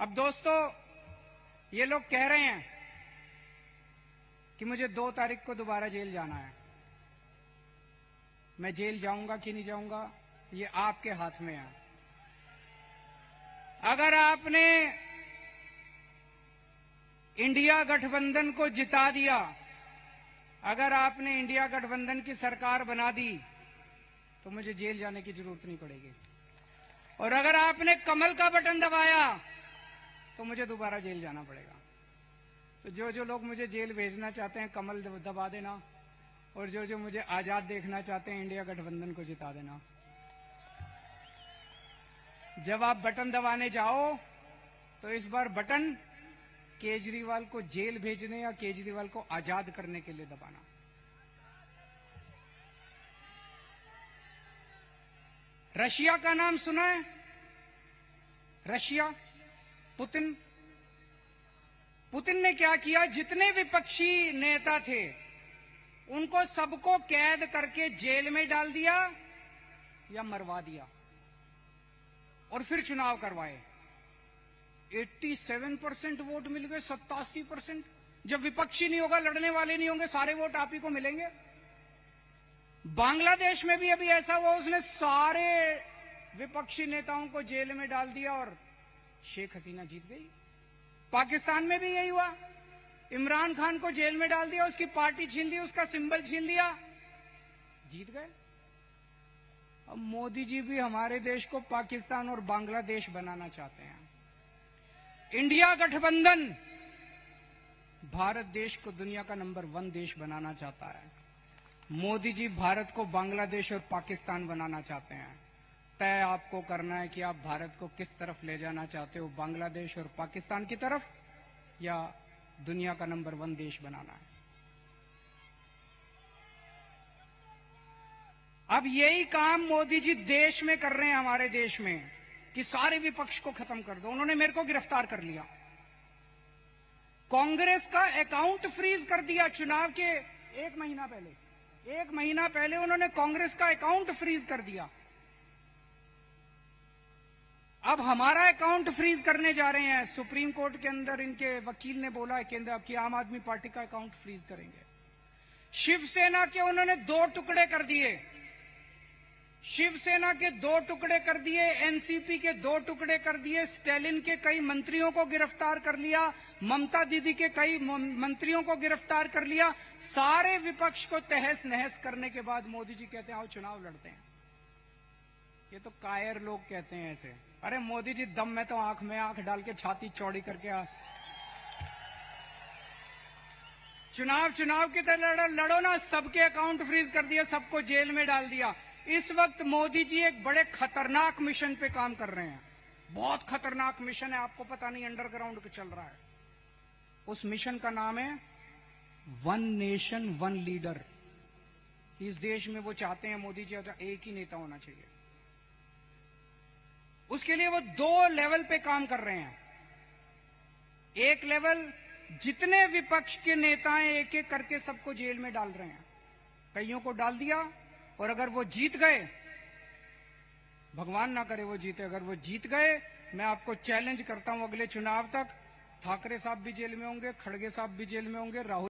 अब दोस्तों, ये लोग कह रहे हैं कि मुझे 2 तारीख को दोबारा जेल जाना है। मैं जेल जाऊंगा कि नहीं जाऊंगा, ये आपके हाथ में है। अगर आपने इंडिया गठबंधन को जिता दिया, अगर आपने इंडिया गठबंधन की सरकार बना दी, तो मुझे जेल जाने की जरूरत नहीं पड़ेगी। और अगर आपने कमल का बटन दबाया, तो मुझे दोबारा जेल जाना पड़ेगा। तो जो लोग मुझे जेल भेजना चाहते हैं, कमल दबा देना, और जो मुझे आजाद देखना चाहते हैं, इंडिया गठबंधन को जिता देना। जब आप बटन दबाने जाओ, तो इस बार बटन केजरीवाल को जेल भेजने या केजरीवाल को आजाद करने के लिए दबाना। रशिया का नाम सुना है? रशिया, पुतिन ने क्या किया? जितने विपक्षी नेता थे, उनको सबको कैद करके जेल में डाल दिया या मरवा दिया, और फिर चुनाव करवाए। 87% वोट मिल गए, 87%। जब विपक्षी नहीं होगा, लड़ने वाले नहीं होंगे, सारे वोट आप ही को मिलेंगे। बांग्लादेश में भी अभी ऐसा हुआ, उसने सारे विपक्षी नेताओं को जेल में डाल दिया और शेख हसीना जीत गई। पाकिस्तान में भी यही हुआ, इमरान खान को जेल में डाल दिया, उसकी पार्टी छीन ली, उसका सिंबल छीन लिया, जीत गए। अब मोदी जी भी हमारे देश को पाकिस्तान और बांग्लादेश बनाना चाहते हैं। इंडिया गठबंधन भारत देश को दुनिया का नंबर 1 देश बनाना चाहता है। मोदी जी भारत को बांग्लादेश और पाकिस्तान बनाना चाहते हैं। तय आपको करना है कि आप भारत को किस तरफ ले जाना चाहते हो, बांग्लादेश और पाकिस्तान की तरफ, या दुनिया का नंबर 1 देश बनाना है। अब यही काम मोदी जी देश में कर रहे हैं, हमारे देश में, कि सारे विपक्ष को खत्म कर दो। उन्होंने मेरे को गिरफ्तार कर लिया, कांग्रेस का अकाउंट फ्रीज कर दिया। चुनाव के 1 महीना पहले उन्होंने कांग्रेस का अकाउंट फ्रीज कर दिया। अब हमारा अकाउंट फ्रीज करने जा रहे हैं। सुप्रीम कोर्ट के अंदर इनके वकील ने बोला है केंद्र की आम आदमी पार्टी का अकाउंट फ्रीज करेंगे। शिवसेना के उन्होंने 2 टुकड़े कर दिए, शिवसेना के 2 टुकड़े कर दिए, एनसीपी के 2 टुकड़े कर दिए, स्टैलिन के कई मंत्रियों को गिरफ्तार कर लिया, ममता दीदी के कई मंत्रियों को गिरफ्तार कर लिया। सारे विपक्ष को तहस नहस करने के बाद मोदी जी कहते हैं आओ चुनाव लड़ते हैं। ये तो कायर लोग कहते हैं ऐसे। अरे मोदी जी, दम में तो आंख में आंख डाल के छाती चौड़ी करके चुनाव की तरह लड़ो ना। सबके अकाउंट फ्रीज कर दिया, सबको जेल में डाल दिया। इस वक्त मोदी जी एक बड़े खतरनाक मिशन पे काम कर रहे हैं। बहुत खतरनाक मिशन है, आपको पता नहीं, अंडरग्राउंड चल रहा है। उस मिशन का नाम है 1 नेशन 1 लीडर। इस देश में वो चाहते हैं, मोदी जी, एक ही नेता होना चाहिए। उसके लिए वो 2 लेवल पे काम कर रहे हैं। एक लेवल, जितने विपक्ष के नेता हैं एक एक करके सबको जेल में डाल रहे हैं। कईयों को डाल दिया, और अगर वो जीत गए, भगवान ना करे वो जीते, अगर वो जीत गए, मैं आपको चैलेंज करता हूं, अगले चुनाव तक ठाकरे साहब भी जेल में होंगे, खड़गे साहब भी जेल में होंगे, राहुल